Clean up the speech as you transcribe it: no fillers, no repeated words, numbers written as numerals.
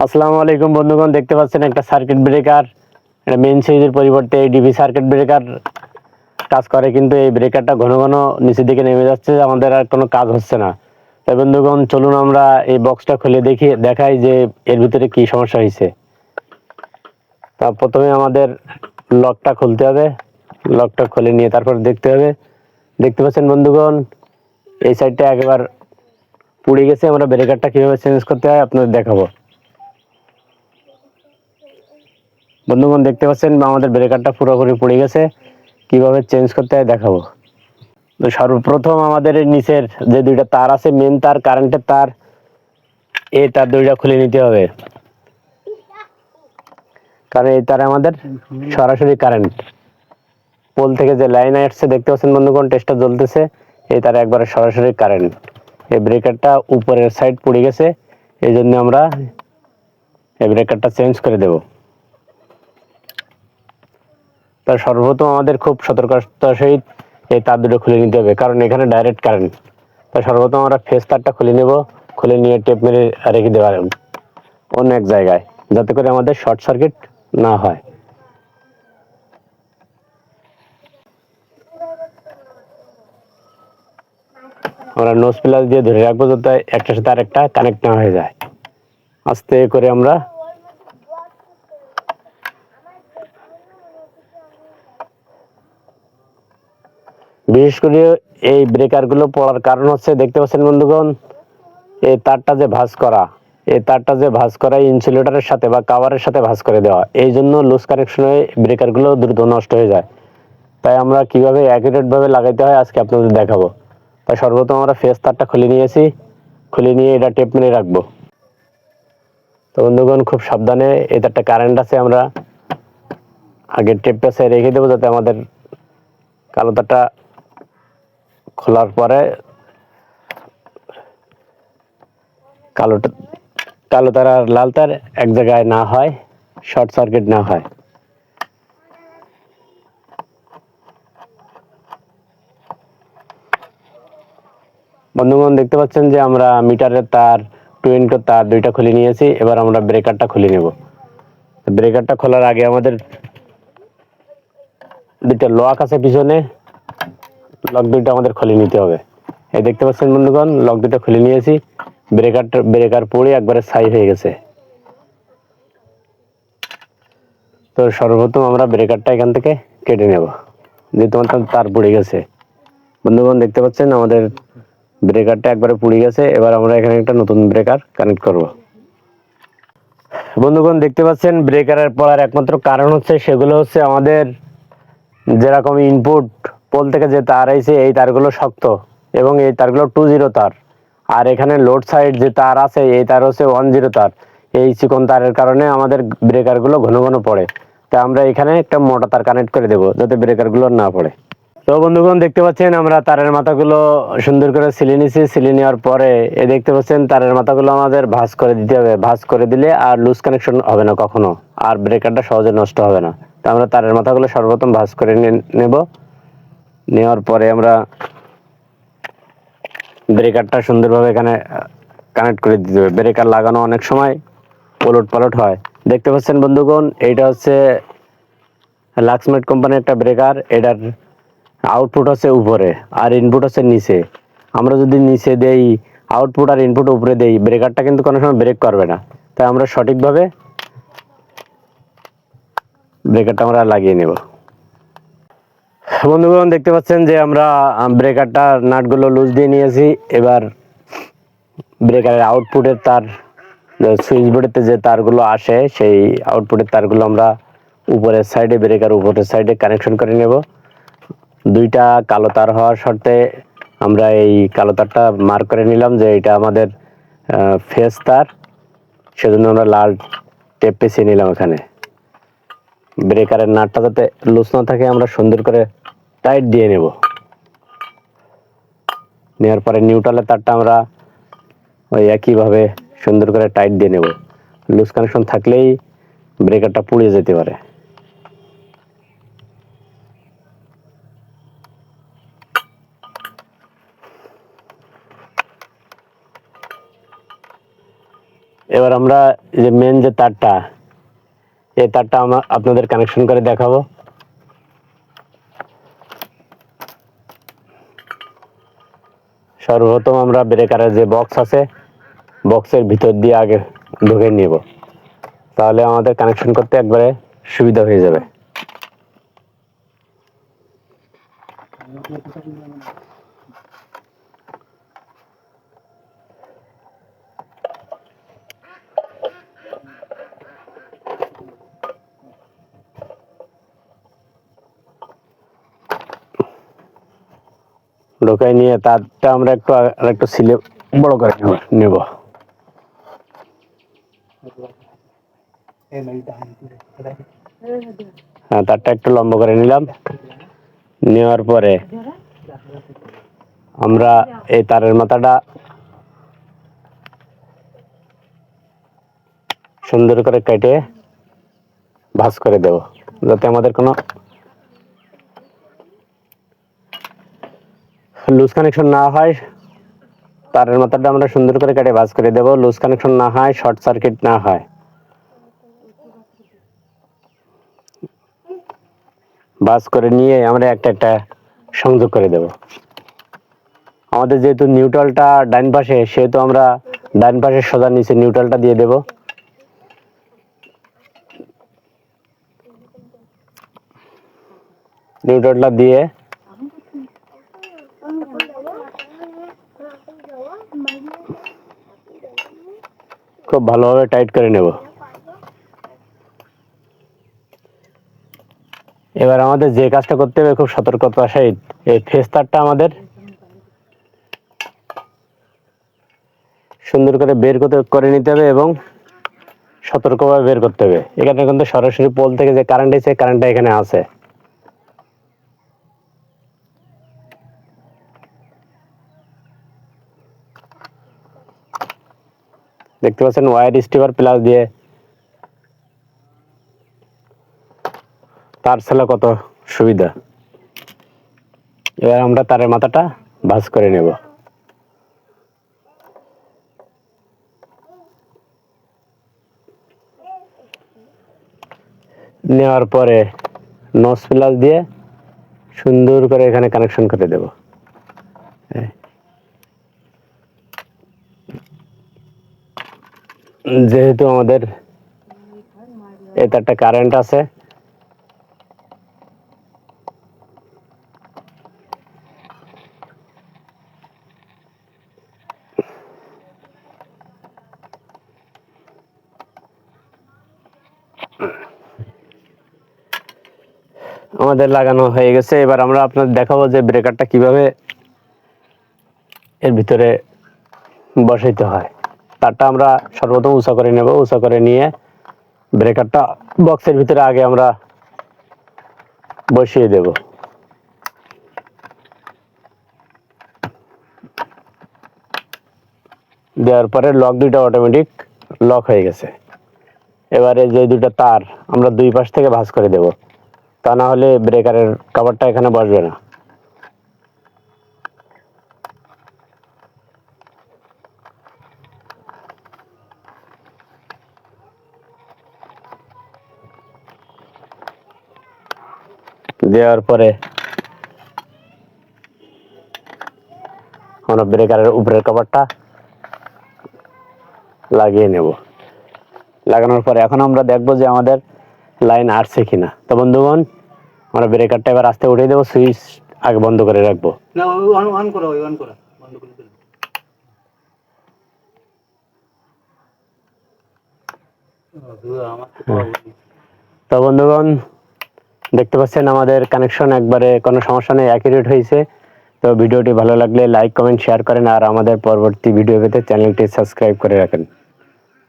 আসসালামু আলাইকুম বন্ধুগণ, দেখতে পাচ্ছেন একটা সার্কিট ব্রেকার। এটা মেইন সুইচের পরিবর্তে এই ডিবি সার্কিট ব্রেকার কাজ করে, কিন্তু এই ব্রেকারটা ঘন ঘন নিচের দিকে নেমে যাচ্ছে, আমাদের আর কোনো কাজ হচ্ছে না। তাই বন্ধুগণ, চলুন আমরা এই বক্সটা খুলে দেখাই যে এর ভিতরে কি সমস্যা হয়েছে। তা প্রথমে আমাদের লকটা খুলতে হবে। লকটা খুলে নিয়ে তারপর দেখতে হবে। দেখতে পাচ্ছেন বন্ধুগণ, এই সাইডটা একবার পুড়ে গেছে। আমরা ব্রেকারটা কিভাবে চেঞ্জ করতে হয় আপনাদের দেখাবো। বন্ধুগণ, দেখতে পাচ্ছেন আমাদের ব্রেকারটা পুরোপুরি পুড়ে গেছে। কিভাবে চেঞ্জ করতে হয় দেখাবো। তো সর্বপ্রথম আমাদের এই নিচের যে দুইটা তার আছে, মেন তার, কারেন্টের তার, এই তার দুইটা খুলে নিতে হবে, কারণ এই তারে আমাদের সরাসরি কারেন্ট পোল থেকে যে লাইন আসছে, দেখতে পাচ্ছেন বন্ধুগণ, টেস্টটা জ্বলতেছে। এই তারে একবারে সরাসরি কারেন্ট। এই ব্রেকারটা উপরের সাইড পুড়ে গেছে, এই জন্য আমরা এই ব্রেকারটা চেঞ্জ করে দেব। তার সর্বপ্রথম আমাদের খুব সতর্কতার সহিত এই তার দুটো খুলে নিতে হবে, কারণ এখানে ডাইরেক্ট কারেন্ট। তাই সর্বপ্রথম আমরা ফেস তারটা খুলে নেব। খুলে নিয়ে টেপ মেরে রেখে দেওয়া অন্য এক জায়গায়, যাতে করে আমাদের শর্ট সার্কিট না হয়। আমরা নোজ প্লাস দিয়ে ধরে রাখবো, যাতে একটার সাথে আরেকটা কানেক্ট না হয়ে যায়। আস্তে করে আমরা বিশেষ করে এই ব্রেকারগুলো পড়ার কারণ হচ্ছে, দেখতে পাচ্ছেন বন্ধুগণ, এই তারটা যে ভাঁজ করা ইনসুলেটরের সাথে বা কাভারের সাথে ভাঁজ করে দেওয়া, এই জন্য লুজ কানেকশন হয়ে ব্রেকারগুলো দ্রুত নষ্ট হয়ে যায়। তাই আমরা কিভাবে অ্যাকুরেট ভাবে লাগাইতে হয় আজকে আপনাদের দেখাবো। তাই সর্বপ্রথম আমরা ফেস তারটা খুলে নিয়েছি। খুলে নিয়ে এটা টেপ মেরে রাখবো। তো বন্ধুগণ, খুব সাবধানে, এই তারটা কারেন্ট আছে, আমরা আগে টেপ পেঁচে রেখে দেবো, যাতে আমাদের কালো তারটা খোলার পরে কালো তার আর লাল তার এক জায়গায় না হয়, শর্ট সার্কিট না হয়। বন্ধুগণ, দেখতে পাচ্ছেন যে আমরা মিটারের তার, টুইনটোর তার দুইটা খুলে নিয়েছি। এবার আমরা ব্রেকারটা খুলে নেব। ব্রেকারটা খোলার আগে আমাদের দুইটা লক আছে পিছনে, লক দুইটা আমাদের খুলে নিতে হবে। এই দেখতে পাচ্ছেন বন্ধুগণ, লক দুইটা খুলে নিয়েছি। ব্রেকার পড়ে একবারে ছাই হয়ে গেছে। তো সর্বপ্রথম আমরা ব্রেকারটা এখান থেকে কেটে নেব, যেহেতু আমার তার পুড়ে গেছে। বন্ধুগণ, দেখতে পাচ্ছেন আমাদের ব্রেকারটা একবারে পুড়ে গেছে। এবার আমরা এখানে একটা নতুন ব্রেকার কানেক্ট করব। বন্ধুগণ, দেখতে পাচ্ছেন ব্রেকারের পড়ার একমাত্র কারণ হচ্ছে, সেগুলো হচ্ছে আমাদের যেরকম ইনপুট পোল থেকে যে তার আইছে, এই তারগুলো শক্ত এবং এই তারগুলো 2-0 তার। আর এখানে লোড সাইড যে তার আছে, এই তার হচ্ছে 1-0 তার। এই চিকন তারের কারণে আমাদের ব্রেকারগুলো ঘন ঘন পড়ে। তাই আমরা এখানে একটা মোটা তার কানেক্ট করে দেবো, যাতে ব্রেকারগুলো না পড়ে। তো বন্ধুগণ, দেখতে পাচ্ছেন আমরা তারের মাথাগুলো সুন্দর করে সিলে নিছি। সিলে নেওয়ার পরে দেখতে পাচ্ছেন তারের মাথাগুলো আমাদের ভাঁজ করে দিতে হবে। ভাঁজ করে দিলে আর লুজ কানেকশন হবে না কখনো, আর ব্রেকারটা সহজে নষ্ট হবে না। তো আমরা তারের মাথাগুলো সর্বপ্রথম ভাঁজ করে নেব। নেওয়ার পরে আমরা ব্রেকারটা সুন্দরভাবে এখানে কানেক্ট করে দিতে হবে। ব্রেকার লাগানো অনেক সময় ওলট পালট হয়। দেখতে পাচ্ছেন বন্ধুগণ, এইটা হচ্ছে লাক্সমেট কোম্পানির একটা ব্রেকার। এটার আউটপুট হচ্ছে উপরে আর ইনপুট হচ্ছে নিচে। আমরা যদি নিচে দেই আউটপুট আর ইনপুট উপরে দেই, ব্রেকারটা কিন্তু কোনো সময় ব্রেক করবে না। তাই আমরা সঠিকভাবে ব্রেকারটা আমরা লাগিয়ে নেব। বন্ধুগণ, দেখতে পাচ্ছেন যে আমরা ব্রেকারটা নাটগুলো লুজ দিয়ে নিয়েছি। এবার ব্রেকারের আউটপুটের তার, সুইচ বোর্ডেতে যে তারগুলো আসে, সেই আউটপুটের তারগুলো আমরা উপরের সাইডে, ব্রেকার উপরের সাইডে কানেকশন করে নেব। দুইটা কালো তার হওয়ার শর্তে আমরা এই কালো তারটা মার্ক করে নিলাম যে এটা আমাদের ফেস তার। সেজন্য আমরা লাল টেপ পেঁচিয়ে নিলাম এখানে। ব্রেকারের নাটটা যাতে লুজ না থাকে, আমরা সুন্দর করে টাইট দিয়ে নেব। নেওয়ার পরে নিউট্রালের তারটা আমরা ওই একইভাবে সুন্দর করে টাইট দিয়ে নেব। লুজ কানেকশন থাকলেই ব্রেকারটা পুড়ে যেতে পারে। এবার আমরা যে মেন যে তারটা, এই তারটা আপনাদের কানেকশন করে দেখাবো। সর্বপ্রথম আমরা ব্রেকারের যে বক্স আছে, বক্সের ভিতর দিয়ে আগে ঢুকে নিব, তাহলে আমাদের কানেকশন করতে একবারে সুবিধা হয়ে যাবে। ঢোকাই নিয়ে তারটা আমরা একটু সিলে বড় করে নেব। হ্যাঁ, তারটা একটু লম্বা করে নিলাম। নেওয়ার পরে আমরা এই তারের মাথাটা সুন্দর করে কেটে ভাঁজ করে দেব, যাতে আমাদের কোনো লুজ কানেকশন না হয়। তারের মাথাটা আমরা সুন্দর করে কেটে ভাঁজ করে দেব, লুজ কানেকশন না হয়, শর্ট সার্কিট না হয়। ভাঁজ করে নিয়ে আমরা একটা সংযোগ করে দেব। আমাদের যেহেতু নিউট্রালটা ডান পাশে, সেহেতু আমরা ডান পাশের সোজা নিচে নিউট্রালটা দিয়ে দেব। নিউট্রালটা দিয়ে খুব ভালোভাবে টাইট করে নেব। এবার আমাদের যে কাজটা করতে হবে খুব সতর্কতার সহিত, এই ফেস তারটা আমাদের সুন্দর করে বের করে নিতে হবে এবং সতর্কভাবে বের করতে হবে। এখানে কিন্তু সরাসরি পোল থেকে যে কারেন্ট আছে, কারেন্টটা এখানে আছে। দেখতে পাচ্ছেন ওয়্যার স্টিপার প্লাস দিয়ে তার ছেলা কত সুবিধা। এবার আমরা তারের মাথাটা ভাঁজ করে নেব। নেওয়ার পরে নস প্লাস দিয়ে সুন্দর করে এখানে কানেকশন করে দেব। যেহেতু আমাদের এতে একটা কারেন্ট আছে, আমাদের লাগানো হয়ে গেছে। এবার আমরা আপনাদের দেখাবো যে ব্রেকারটা কিভাবে এর ভিতরে বসাইতে হয়। তারটা আমরা সর্বপ্রথম উঁচা করে নেব। উঁচা করে নিয়ে ব্রেকারটা বক্সের ভিতরে আগে আমরা বসিয়ে দেব। দেওয়ার পরে লক দুইটা অটোমেটিক লক হয়ে গেছে। এবারে যে দুটো তার আমরা দুই পাশ থেকে ভাঁজ করে দেব, তা না হলে ব্রেকারের কভারটা এখানে বসবে না। দেওয়ার পরে আমরা ব্রেকারের উপরের কভারটা লাগিয়ে নেব। লাগানোর পরে এখন আমরা দেখবো যে আমাদের লাইন আসছে কিনা। তো বন্ধুগণ, আমরা ব্রেকারটা এবার আস্তে উঠিয়ে দেবো, সুইচ আগে বন্ধ করে রাখবো। তো বন্ধুগণ, দেখতে পাচ্ছেন আমাদের কানেকশন একবারে কোনো সমস্যা নেই, অ্যাকুরেট হয়েছে। তো ভিডিওটি ভালো লাগলে লাইক, কমেন্ট, শেয়ার করেন, আর আমাদের পরবর্তী ভিডিও পেতে চ্যানেলটি সাবস্ক্রাইব করে রাখেন।